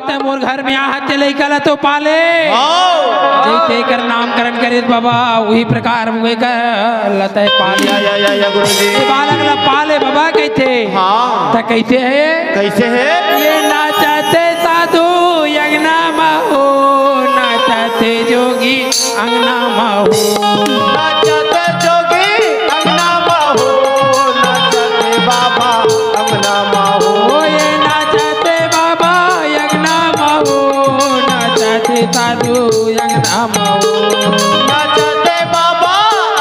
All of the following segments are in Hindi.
ते मोर घर में आहत लइका तो पाले जैसे कर नामकरण करे बाबा वही प्रकार मुझे कर लते पाले या गुरुजी बालक ला पाले बाबा कहते हाँ तो कैसे है ये नाचते साधु यज्ञना माहो नाचते जोगी अंगना माहो नाचते जोगी अंगना माहो नाचते बाबा अंगना माहो ये नाचते बाबा यज्ञना माहो नाचते साधु यज्ञना माहो नाचते बाबा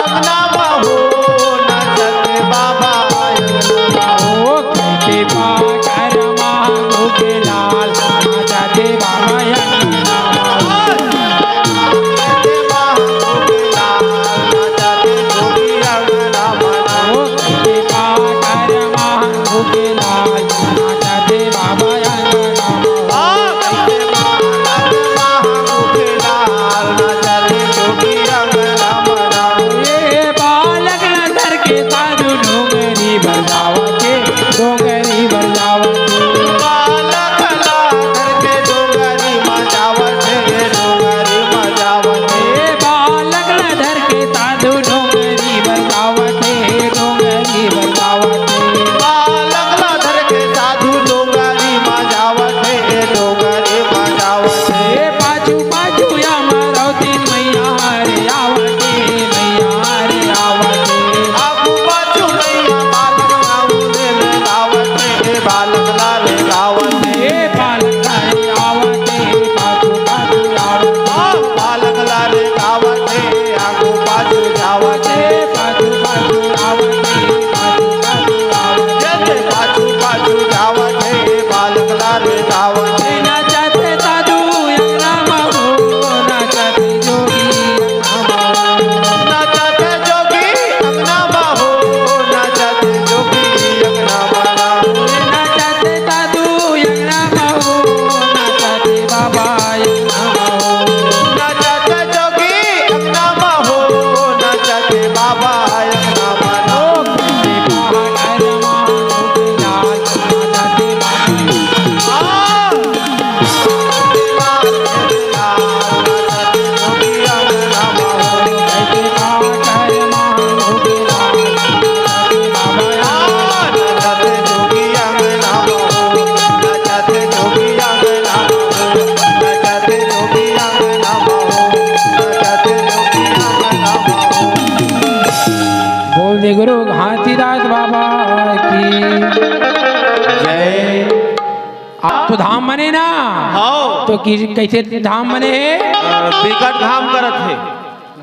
अंगना माहो नाचते बाबा अंगना माहो कहते पाकर मांगो के लाल नाचते बाबा यज्ञना माहो नाचते बाबा के लाल नाचते जोगी अंगना माहो कहते पाकर मांगो के लाल नाचते बाबा यज्ञना माहो नाचते बाबा के लाल नाचते जोगी अंगना माहो ये बालक नजर के साधु डोंगरी बजावते डोंगरी बजावते बालक लाकर के डोंगरी मजावते डोंगरी मजावते ये बालक नजर के साधु डोंगरी बजावते डोंगरी बजावते बालक लाकर के साधु डोंगरी मजावते डोंगरी मजावते ये पाछू पाछू या मरौती मैया रे आवते मैया रे आवते आगू पाछू मैया बालक लाउले गावते बालक लाले गावते ये बालक रे आवते पाछू पाछू आवते बालक लाले गावते आगू पाछू जावते पाछू पाछू आवते पाछू पाछू आवते जते पाछू पाछू जावते बालक लाले गावते नाचते साधु यज्ञना माहो नाचते जोगी नाचते जोगी अंगना माहो नाचते जोगी अंगना माहो नाचते साधु यज्ञना माहो नाचते बाबा यज्ञना माहो नाचते जोगी अंगना माहो नाचते बाबा अंगना माहो बोल दे गुरु हाथीदास बाबा की जय आप तो धाम बने ना हाँ तो कैसे धाम बने विकट धाम करत है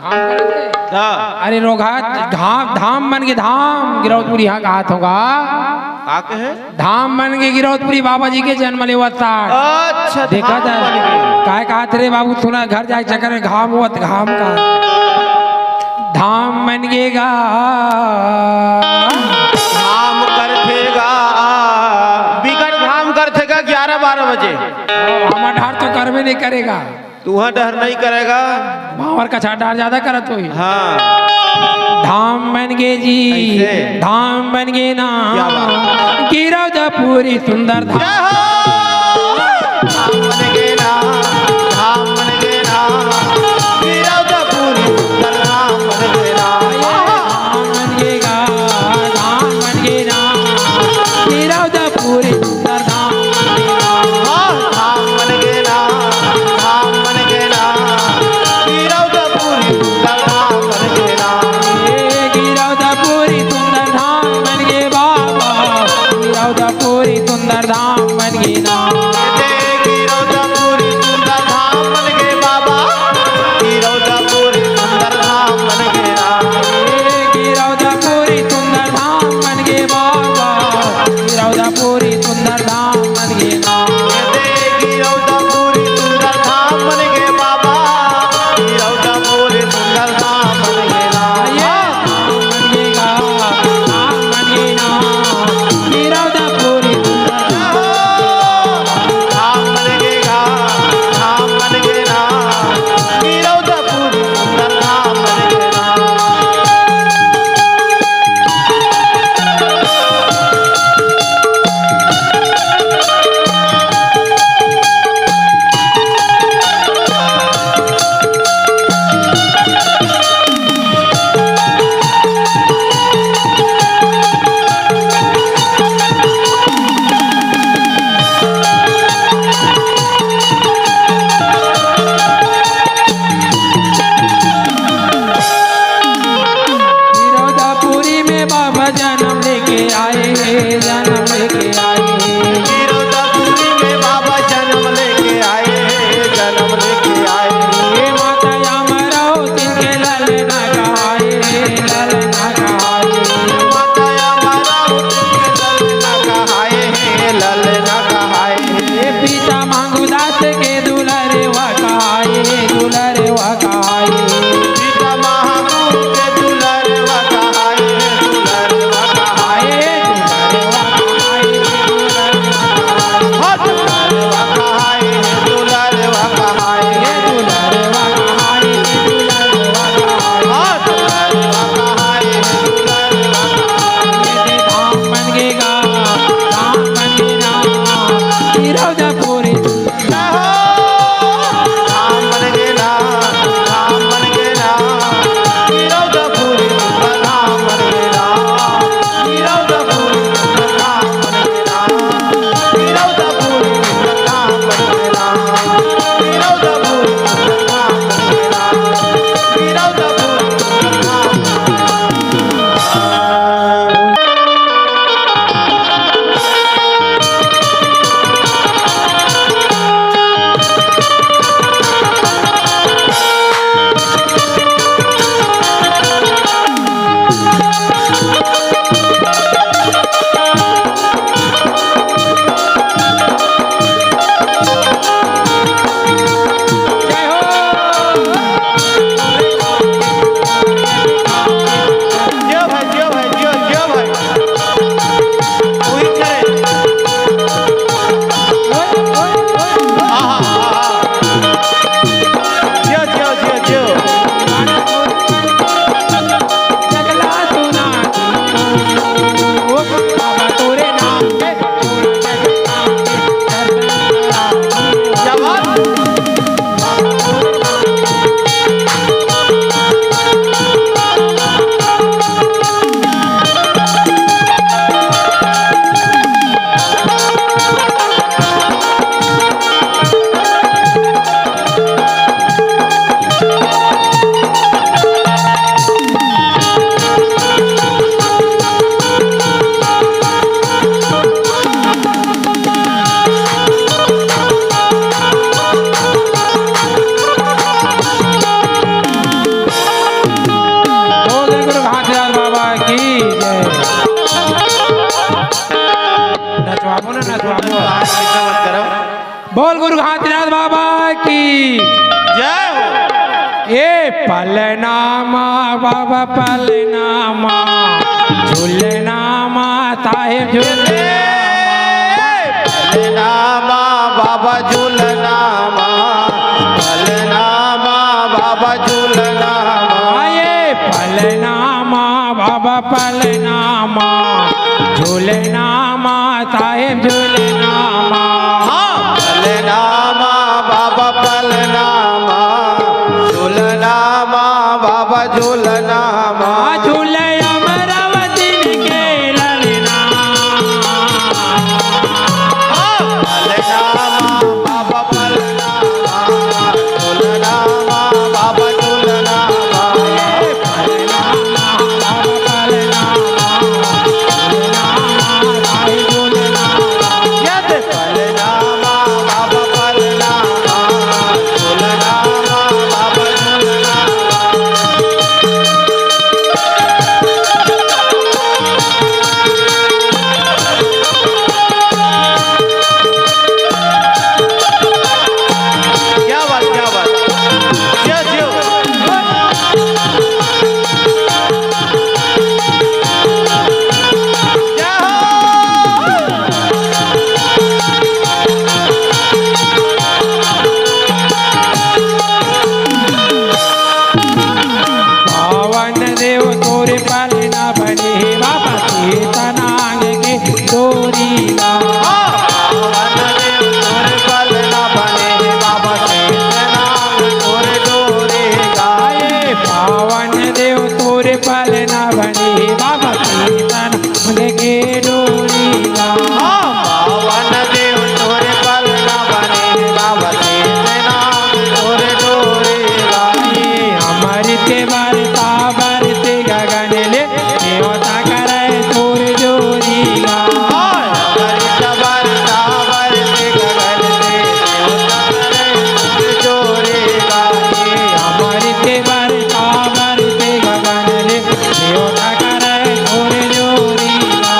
धाम करे थे? हाँ अरे रोगा धाम धाम बन के धाम गिरौदपुरी यहाँ कहा होगा का कहे धाम बन के गिरौदपुरी बाबा जी के जन्म ले हुआ था अच्छा देखा था धाम बन गए। काय कहा थे रे बाबू सुना घर जाए चक्कर में घाम हुआ घाम का धाम बन गेगा धाम करथेगा विकट धाम करथेगा 11-12 बजे हमारा ढार तो करवे नहीं करेगा तू वहाँ डर नहीं करेगा भावर का छाट डार ज्यादा करत हो हाँ धाम बन गे जी कैसे? धाम बन गे ना क्या बात? गिरौदपुरी सुंदर धाम जय हो धाम बन गए ना धाम बन गए ना गिरौदपुरी सुंदर धाम बन गए ना धाम बन गेगा धाम बन गे ना गिरौदपुरी सुंदर धाम बन गेगा धाम बन गए ना धाम बन गए ना गिरौदपुरी सुंदर धाम बन गए ना ये गिरौदपुरी सुंदर धाम बन गे बाबा गिरौदपुरी सुंदर धाम बन गे ना गिरौदपुरी सुंदर धाम बन गए बाबा गिरौदपुरी सुंदर धाम बन गए ना ये गिरौदपुरी सुंदर धाम बन गे बाबा गिरौदपुरी सुंदर धाम बन गे ना गिरौदपुरी सुंदर धाम बन गए बाबा गिरौदपुरी सुंदर धाम बन गए ना ये धाम बन गेगा धाम बन गे ना गिरौदपुरी सुंदर धाम बन गएगा धाम बन गए ना गिरौदपुरी सुंदर धाम बन गए ना नचवाबो ना नचवाबो आज कितना मत करो बोल गुरु हाथीनाथ बाबा की जय हो ए पलनामा बाबा पलनामा झूलनामा साहेब झूलनामा बाबा झूलनामा पलनामा बाबा झूलनामा आए पलनामा बाबा पलनामा झूलनामा साहेब झूलनामा पलनामा बाबा पलनामा झूलनामा बाबा झूलनामा झूले अमरावती के ललना पलनामा बाबा पलनामा झूलनामा बाबा झूलनामा पलनामा बाबा पलनामा झूलनामा साहेब झूलनामा यद पलनामा बाबा पलनामा झूलनामा बाबा झूलनामा क्या बात जियो जियो क्या हो पावन देव तोरे पलना बने बाबा सीतनांग के डोरीला पावन देव तोरे पलना बने बाबा सीतनांग तोरे डोरे गाए पावन देव तोरे पलना बने बाबा सीतनांग के डोरीला पावन देव तोरे पलना बने बाबा सीतनांग तोरे डोरे गाए अमृत बरता बरते गगन ले देवता करे तोर जोरीला अमृत बरसा बरसे गगन से देवता करे जोरे गाए अमृत बरता बरते गगन ले देवता करे तोर जोरीला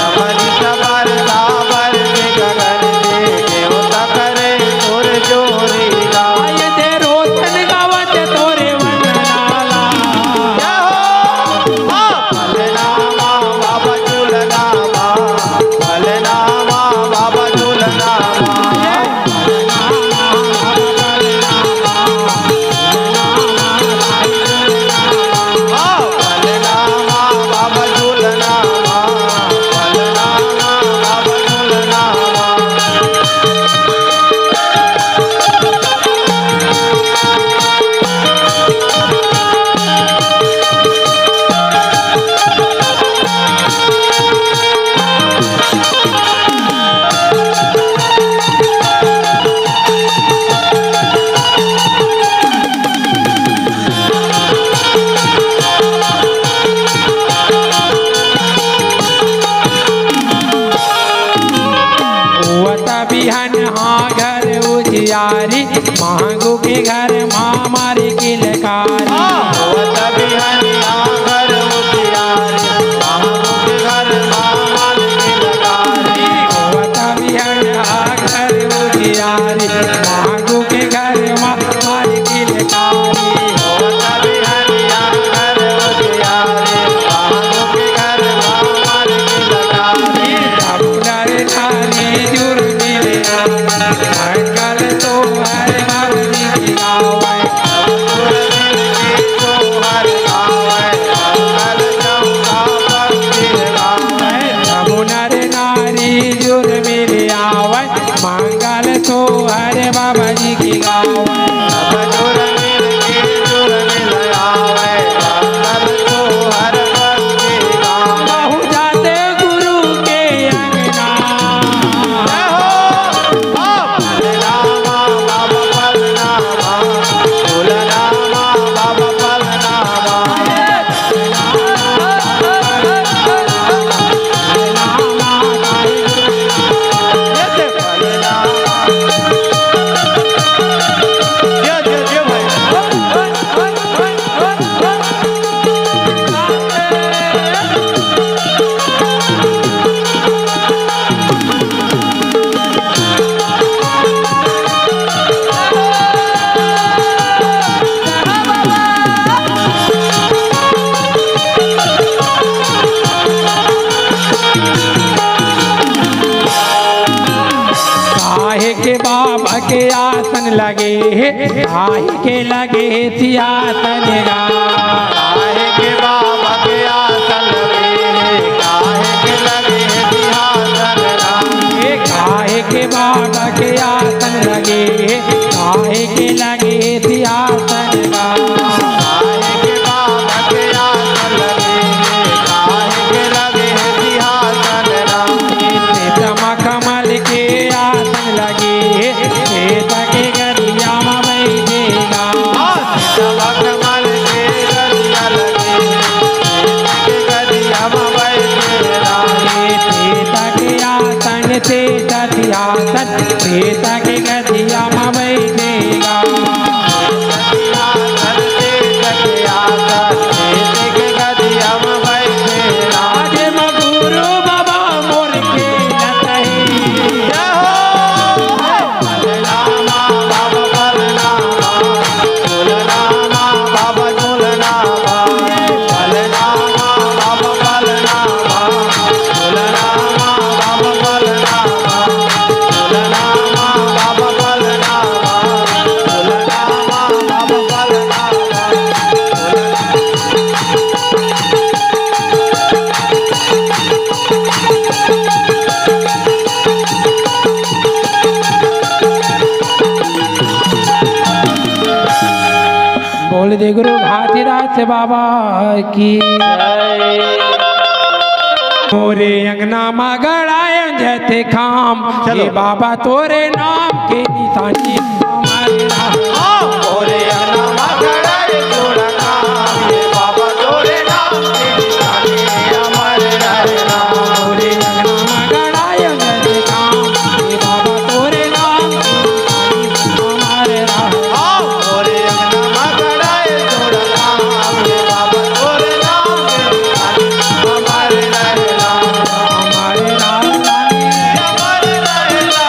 अमृत बरसा बरसे गगन से देवता करे तोर जोरे गाए आये ते रोशन गावत तोरे वनलाला क्या हो पलनामा बाबा झूलनामा पलनामा बाबा झूलनामा पलनामा बाबा झूलनामा पलनामा बाबा झूलनामा वता बिहन हाँ घर उजियारी मांगू के घर मामारी किलकारी होत बिहनिया घर उजियारी मामू के घर मामन की लगारी वता बिहन हाँ घर उजियारी मांगू के घर मामारी किलकारी होत बिहनिया घर उजियारी मामू के घर मामन की लगारी अपनर थारी जुर मिले मंगल तो हर मर्जी की गावे सुर मिल के काहे के बाबा के आसन लगे, काहे के लगे सिंहासन गा। काहे के बाबा के आसन लगे, काहे के लगे सिंहासन गा। काहे के बाबा के आसन लगे, काहे के लगे सिंहासन गा। काहे के बाबा के आसन लगे, काहे के लगे सिंहासन गा। सीता कमल के आसन लगे, सीता के गदिया में बैठेगा। सीता कमल के गदिया लगे, सीता के गदिया में बैठेगा। सीता के आसन सीता सिंहासन, सीता के गदिया में बैठेगा। सिंहासन सीता के आसन, सीता के गदिया में बैठेगा। आज मगुरु बाबा मोर के लतही, जय हो बलरामा बाबा बलरामा, झूलनामा बाबा झूलनामा, बलरामा बाबा बलरामा, झूलनामा बाबा बलरामा, झूलनामा बाबा बलरामा, झूलनामा बाबा बलरामा। बोल दे गुरु घाटीराज बाबा की। मोरे अंगना मगड़ाए जैसे खाम, चलो। ये बाबा तोरे नाम के निशानी हमारे नाम। मोरे अनामा गड़ाए जोड़ा नाम, ये बाबा तोरे नाम के निशानी हमारे रहना। मोरे अंगना मगड़ाए जैसे खाम, ये बाबा तोरे नाम के निशानी हमारे नाम। मोरे अनामा गड़ाए जोड़ा नाम, ये बाबा तोरे नाम के निशानी हमारे रहना। हमारे नाम रानी, हमारे रहना।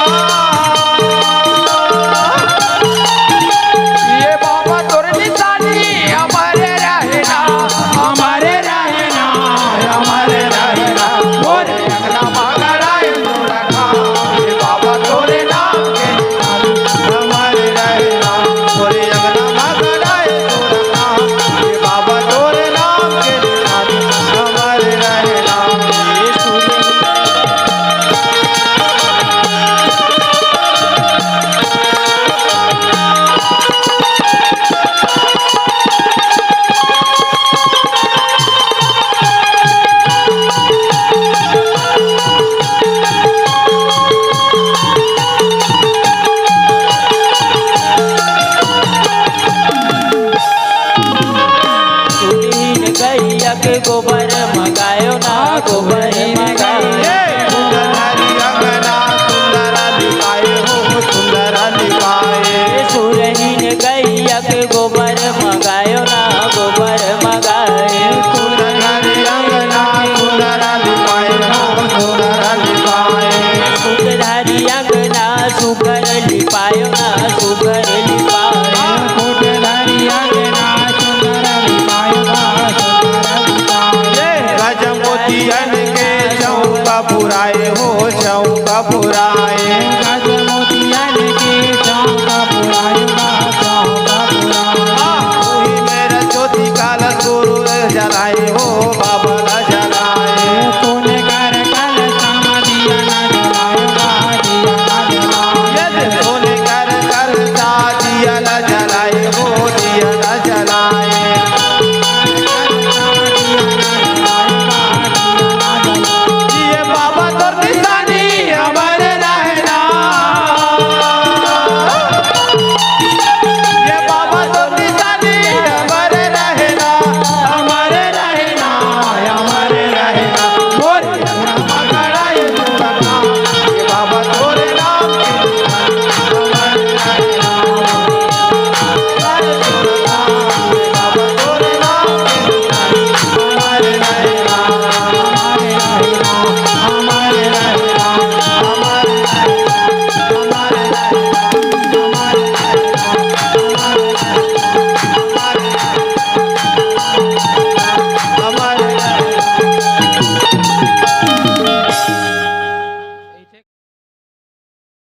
ये बाबा तोरे निशानी हमारे रहना, हमारे रहना, हमारे रहना। मोरे अनामा गड़ाए जोड़ा नाम, ये बाबा तोरे नाम के निशानी हमारे रहना। मोरे अनामा गड़ाए जोड़ा नाम, ये बाबा तोरे नाम के निशानी हमारे रहना। ये सूर्य सुनील गैया के गोबर मगायो ना, गोबर मगायो। सुंदरी अंगना सुंदर लिपाए हो, सुंदर लिपाए। सुरहीन गैया के गोबर मगायो ना, गोबर मगायो। सुंदरी अंगना सुंदर लिपाए हो, सुंदर लिपाए। सुखधारी अंगना सुकर लिपायो ना, सुकर लिपायो। कोटधारी अंगना सुंदर लिपाएगा, सुंदर लिपाए। गजमोतियन के चौका पुराए हो, चौका पुराए। गज